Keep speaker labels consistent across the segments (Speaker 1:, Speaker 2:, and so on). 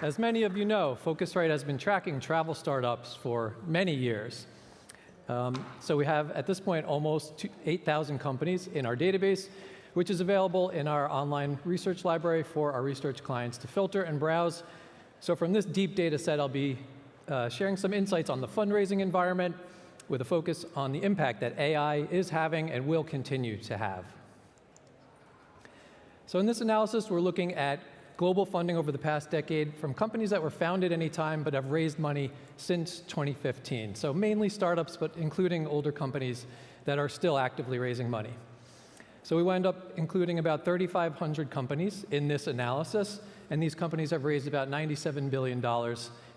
Speaker 1: As many of you know, Phocuswright has been tracking travel startups for many years. So we have, at this point, almost 8,000 companies in our database, which is available in our online research library for our research clients to filter and browse. So from this deep data set, I'll be sharing some insights on the fundraising environment with a focus on the impact that AI is having and will continue to have. So in this analysis, we're looking at global funding over the past decade from companies that were founded any time but have raised money since 2015. So mainly startups, but including older companies that are still actively raising money. So we wound up including about 3,500 companies in this analysis, and these companies have raised about $97 billion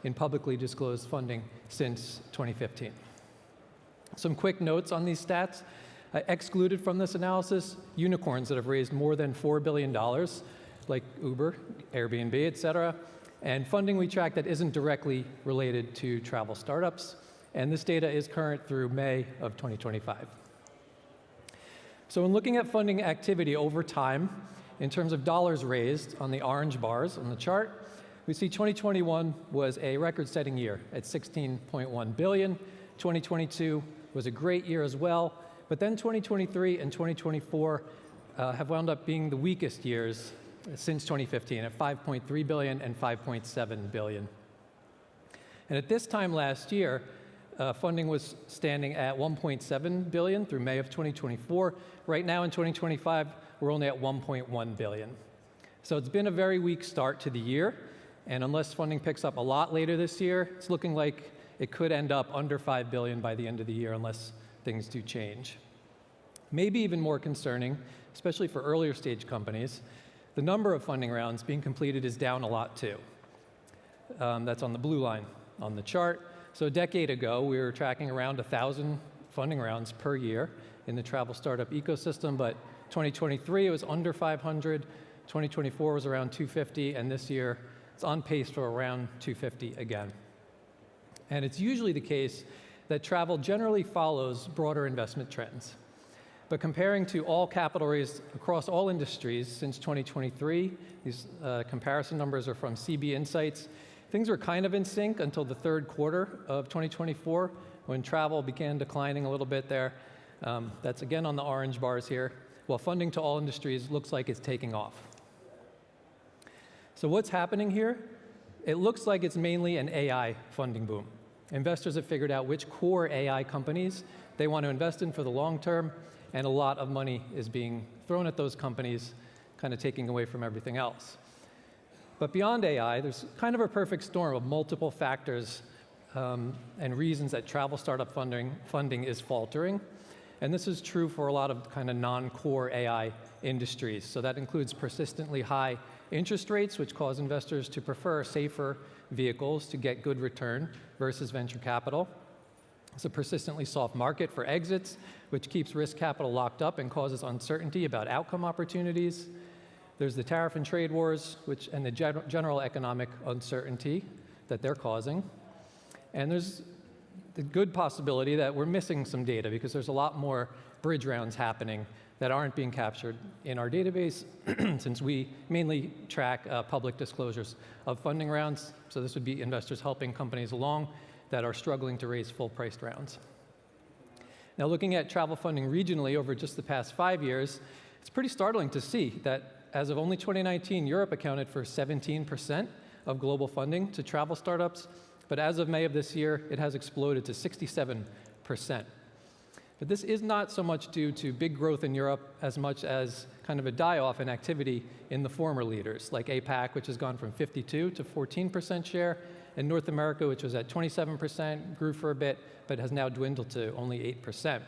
Speaker 1: in publicly disclosed funding since 2015. Some quick notes on these stats. Excluded from this analysis, unicorns that have raised more than $4 billion, like Uber, Airbnb, et cetera, and funding we track that isn't directly related to travel startups. And this data is current through May of 2025. So when looking at funding activity over time, in terms of dollars raised on the orange bars on the chart, we see 2021 was a record-setting year at $16.1 billion. 2022 was a great year as well, but then 2023 and 2024 have wound up being the weakest years since 2015 at $5.3 billion and $5.7 billion. And at this time last year, funding was standing at $1.7 billion through May of 2024. Right now in 2025, we're only at $1.1 billion. So it's been a very weak start to the year, and unless funding picks up a lot later this year, it's looking like it could end up under $5 billion by the end of the year unless things do change. Maybe even more concerning, especially for earlier stage companies, the number of funding rounds being completed is down a lot too. That's on the blue line on the chart. So a decade ago, we were tracking around 1,000 funding rounds per year in the travel startup ecosystem, but 2023 it was under 500, 2024 was around 250, and this year it's on pace for around 250 again. And it's usually the case that travel generally follows broader investment trends. But comparing to all capital raised across all industries since 2023, these comparison numbers are from CB Insights, things were kind of in sync until the third quarter of 2024 when travel began declining a little bit there. That's again on the orange bars here, while funding to all industries looks like it's taking off. So what's happening here? It looks like it's mainly an AI funding boom. Investors have figured out which core AI companies they want to invest in for the long term, and a lot of money is being thrown at those companies, kind of taking away from everything else. But beyond AI, there's kind of a perfect storm of multiple factors and reasons that travel startup funding is faltering. And this is true for a lot of kind of non-core AI industries. So that includes persistently high interest rates, which cause investors to prefer safer vehicles to get good return versus venture capital. It's a persistently soft market for exits, which keeps risk capital locked up and causes uncertainty about outcome opportunities. There's the tariff and trade wars, and the general economic uncertainty that they're causing. And there's the good possibility that we're missing some data because there's a lot more bridge rounds happening that aren't being captured in our database since we mainly track public disclosures of funding rounds. So this would be investors helping companies along that are struggling to raise full-priced rounds. Now, looking at travel funding regionally over just the past 5 years, it's pretty startling to see that as of only 2019, Europe accounted for 17% of global funding to travel startups, but as of May of this year, it has exploded to 67%. But this is not so much due to big growth in Europe as much as kind of a die-off in activity in the former leaders, like APAC, which has gone from 52 to 14% share, and North America, which was at 27%, grew for a bit, but has now dwindled to only 8%.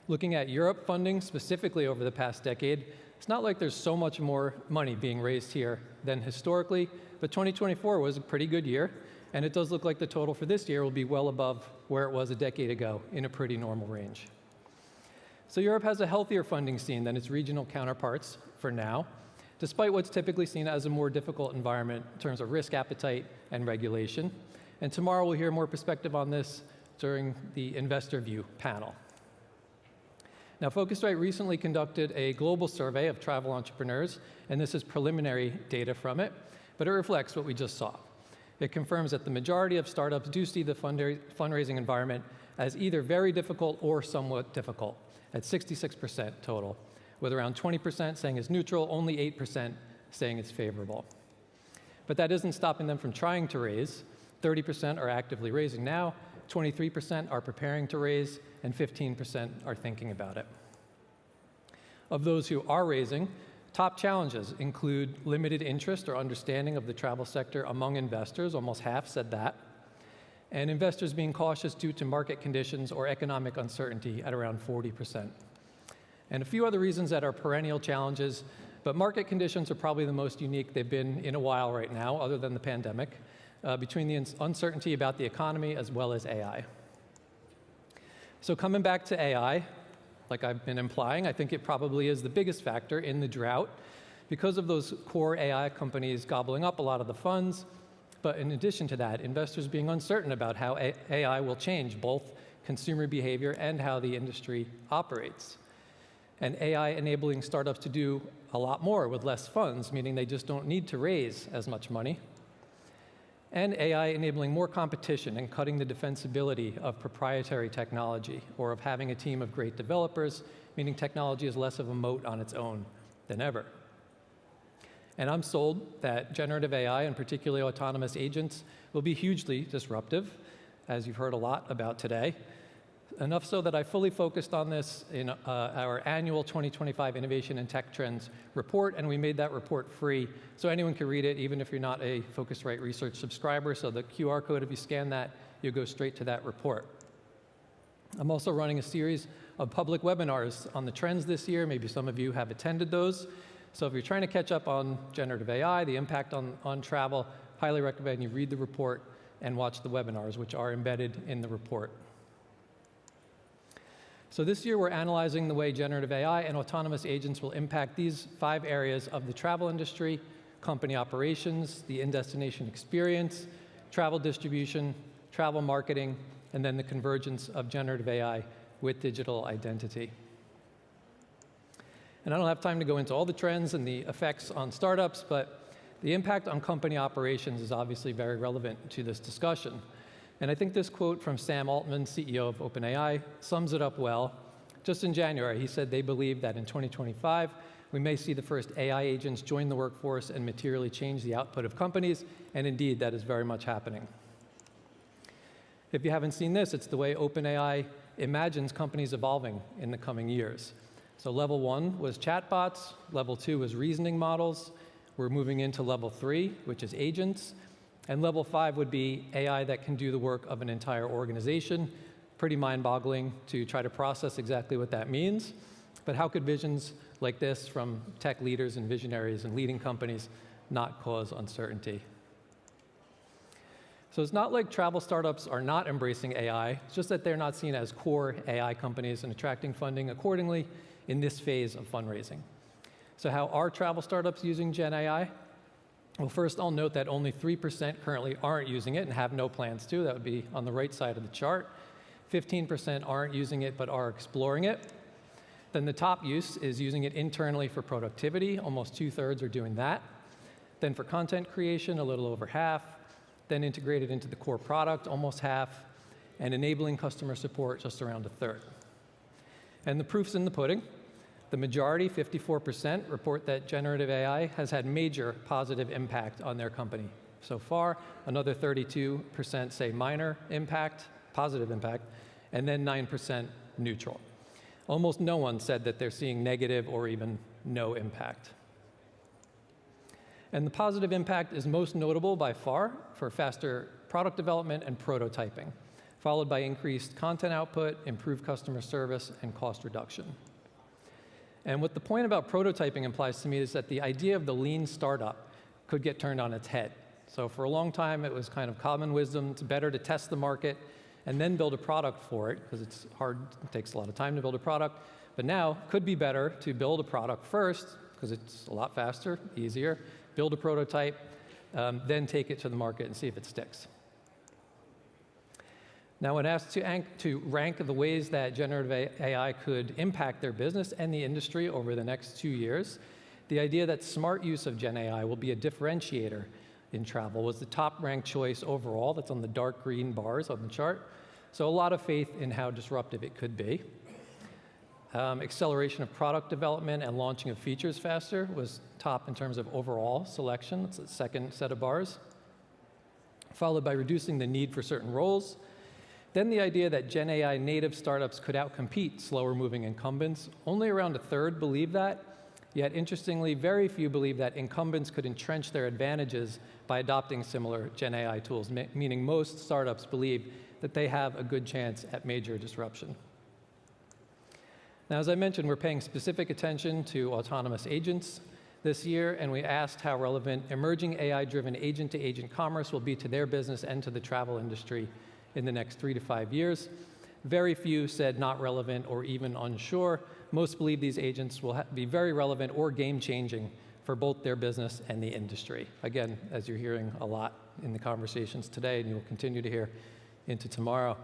Speaker 1: Looking at Europe funding specifically over the past decade, it's not like there's so much more money being raised here than historically, but 2024 was a pretty good year, and it does look like the total for this year will be well above where it was a decade ago in a pretty normal range. So Europe has a healthier funding scene than its regional counterparts for now, despite what's typically seen as a more difficult environment in terms of risk appetite and regulation. And tomorrow we'll hear more perspective on this during the Investor View panel. Now, Phocuswright recently conducted a global survey of travel entrepreneurs, and this is preliminary data from it, but it reflects what we just saw. It confirms that the majority of startups do see the fundraising environment as either very difficult or somewhat difficult, at 66% total, with around 20% saying it's neutral, only 8% saying it's favorable. But that isn't stopping them from trying to raise. 30% are actively raising now, 23% are preparing to raise, and 15% are thinking about it. Of those who are raising, top challenges include limited interest or understanding of the travel sector among investors, almost half said that, and investors being cautious due to market conditions or economic uncertainty at around 40%. And a few other reasons that are perennial challenges, but market conditions are probably the most unique they've been in a while right now, other than the pandemic, between the uncertainty about the economy as well as AI. So coming back to AI, like I've been implying, I think it probably is the biggest factor in the drought because of those core AI companies gobbling up a lot of the funds. But in addition to that, investors being uncertain about how AI will change both consumer behavior and how the industry operates. And AI enabling startups to do a lot more with less funds, meaning they just don't need to raise as much money. And AI enabling more competition and cutting the defensibility of proprietary technology or of having a team of great developers, meaning technology is less of a moat on its own than ever. And I'm sold that generative AI, and particularly autonomous agents, will be hugely disruptive, as you've heard a lot about today. Enough so that I fully focused on this in our annual 2025 Innovation and Tech Trends report, and we made that report free, so anyone can read it, even if you're not a Phocuswright Research subscriber. So the QR code, if you scan that, you'll go straight to that report. I'm also running a series of public webinars on the trends this year. Maybe some of you have attended those. So if you're trying to catch up on generative AI, the impact on travel, highly recommend you read the report and watch the webinars, which are embedded in the report. So this year, we're analyzing the way generative AI and autonomous agents will impact these 5 areas of the travel industry: company operations, the in-destination experience, travel distribution, travel marketing, and then the convergence of generative AI with digital identity. And I don't have time to go into all the trends and the effects on startups, but the impact on company operations is obviously very relevant to this discussion. And I think this quote from Sam Altman, CEO of OpenAI, sums it up well. Just in January, he said they believe that in 2025, we may see the first AI agents join the workforce and materially change the output of companies, and indeed, that is very much happening. If you haven't seen this, it's the way OpenAI imagines companies evolving in the coming years. So level 1 was chatbots, level 2 was reasoning models, we're moving into level 3, which is agents, and level 5 would be AI that can do the work of an entire organization. Pretty mind-boggling to try to process exactly what that means. But how could visions like this from tech leaders and visionaries and leading companies not cause uncertainty? So it's not like travel startups are not embracing AI, it's just that they're not seen as core AI companies and attracting funding accordingly in this phase of fundraising. So how are travel startups using Gen AI? Well, first, I'll note that only 3% currently aren't using it and have no plans to. That would be on the right side of the chart. 15% aren't using it but are exploring it. Then the top use is using it internally for productivity. Almost 2/3 are doing that. Then for content creation, a little over half. Then integrated into the core product, almost half. And enabling customer support, just around 1/3. And the proof's in the pudding. The majority, 54%, report that generative AI has had major positive impact on their company so far. Another 32% say minor impact, positive impact, and then 9% neutral. Almost no one said that they're seeing negative or even no impact. And the positive impact is most notable by far for faster product development and prototyping, followed by increased content output, improved customer service, and cost reduction. And what the point about prototyping implies to me is that the idea of the lean startup could get turned on its head. So for a long time, it was kind of common wisdom. It's better to test the market and then build a product for it, because it's hard, it takes a lot of time to build a product. But now, could be better to build a product first, because it's a lot faster, easier, build a prototype, then take it to the market and see if it sticks. Now, when asked to rank the ways that generative AI could impact their business and the industry over the next 2 years, the idea that smart use of Gen AI will be a differentiator in travel was the top-ranked choice overall. That's on the dark green bars on the chart. So a lot of faith in how disruptive it could be. Acceleration of product development and launching of features faster was top in terms of overall selection. That's the second set of bars. Followed by reducing the need for certain roles. Then the idea that Gen AI native startups could outcompete slower-moving incumbents. Only around a third believe that. Yet, interestingly, very few believe that incumbents could entrench their advantages by adopting similar Gen AI tools, meaning most startups believe that they have a good chance at major disruption. Now, as I mentioned, we're paying specific attention to autonomous agents this year, and we asked how relevant emerging AI-driven agent-to-agent commerce will be to their business and to the travel industry in the next 3 to 5 years. Very few said not relevant or even unsure. Most believe these agents will be very relevant or game-changing for both their business and the industry. Again, as you're hearing a lot in the conversations today, and you'll continue to hear into tomorrow.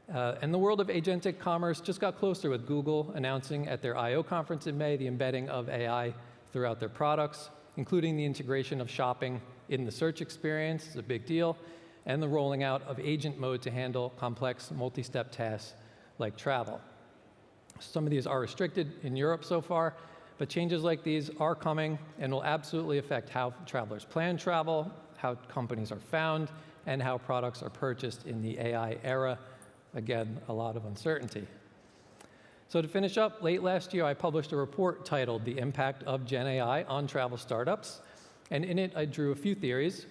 Speaker 1: And the world of agentic commerce just got closer with Google announcing at their I/O conference in May the embedding of AI throughout their products, including the integration of shopping in the search experience, it's a big deal, and the rolling out of agent mode to handle complex multi-step tasks like travel. Some of these are restricted in Europe so far, but changes like these are coming and will absolutely affect how travelers plan travel, how companies are found, and how products are purchased in the AI era. Again, a lot of uncertainty. So to finish up, late last year I published a report titled The Impact of Gen AI on Travel Startups, and in it I drew a few theories.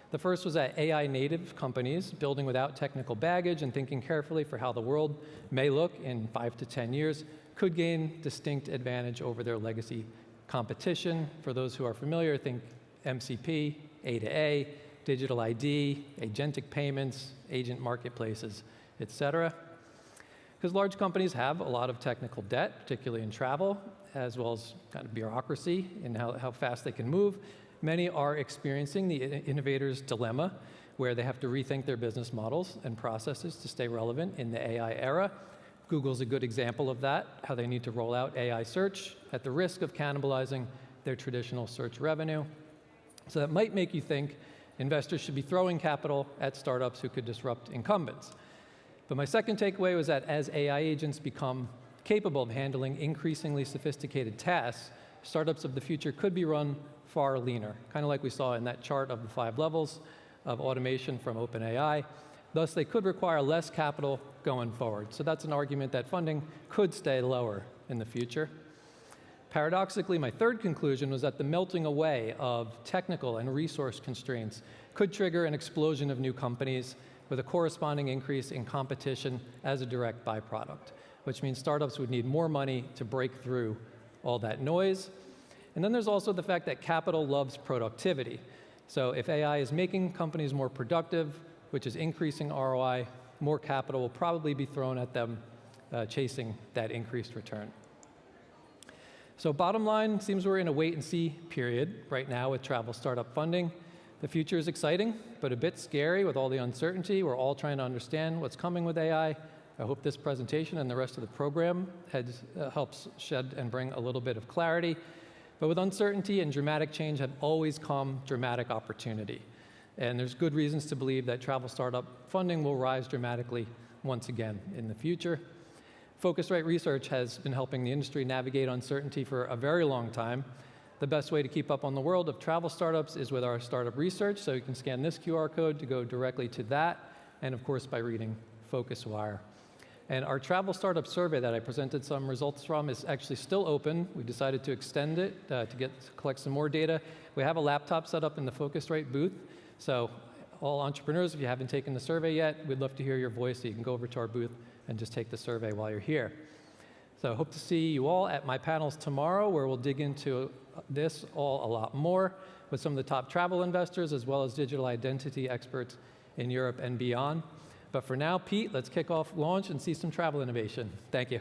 Speaker 1: The first was that AI native companies building without technical baggage and thinking carefully for how the world may look in 5 to 10 years could gain distinct advantage over their legacy competition. For those who are familiar, think MCP, A2A, digital ID, agentic payments, agent marketplaces, et cetera. Because large companies have a lot of technical debt, particularly in travel, as well as kind of bureaucracy in how fast they can move. Many are experiencing the innovator's dilemma, where they have to rethink their business models and processes to stay relevant in the AI era. Google's a good example of that, how they need to roll out AI search at the risk of cannibalizing their traditional search revenue. So that might make you think investors should be throwing capital at startups who could disrupt incumbents. But my second takeaway was that as AI agents become capable of handling increasingly sophisticated tasks, startups of the future could be run far leaner, kind of like we saw in that chart of the 5 levels of automation from OpenAI. Thus, they could require less capital going forward. So that's an argument that funding could stay lower in the future. Paradoxically, my third conclusion was that the melting away of technical and resource constraints could trigger an explosion of new companies with a corresponding increase in competition as a direct byproduct, which means startups would need more money to break through all that noise. And then there's also the fact that capital loves productivity. So if AI is making companies more productive, which is increasing ROI, more capital will probably be thrown at them chasing that increased return. So bottom line, seems we're in a wait-and-see period right now with travel startup funding. The future is exciting, but a bit scary with all the uncertainty. We're all trying to understand what's coming with AI. I hope this presentation and the rest of the program helps shed and bring a little bit of clarity. But with uncertainty and dramatic change have always come dramatic opportunity. And there's good reasons to believe that travel startup funding will rise dramatically once again in the future. Phocuswright research has been helping the industry navigate uncertainty for a very long time. The best way to keep up on the world of travel startups is with our startup research, so you can scan this QR code to go directly to that, and of course by reading Phocuswright. And our travel startup survey that I presented some results from is actually still open. We decided to extend it to collect some more data. We have a laptop set up in the Phocuswright booth, so all entrepreneurs, if you haven't taken the survey yet, we'd love to hear your voice, so you can go over to our booth and just take the survey while you're here. So I hope to see you all at my panels tomorrow, where we'll dig into this all a lot more with some of the top travel investors as well as digital identity experts in Europe and beyond. But for now, Pete, let's kick off launch and see some travel innovation. Thank you.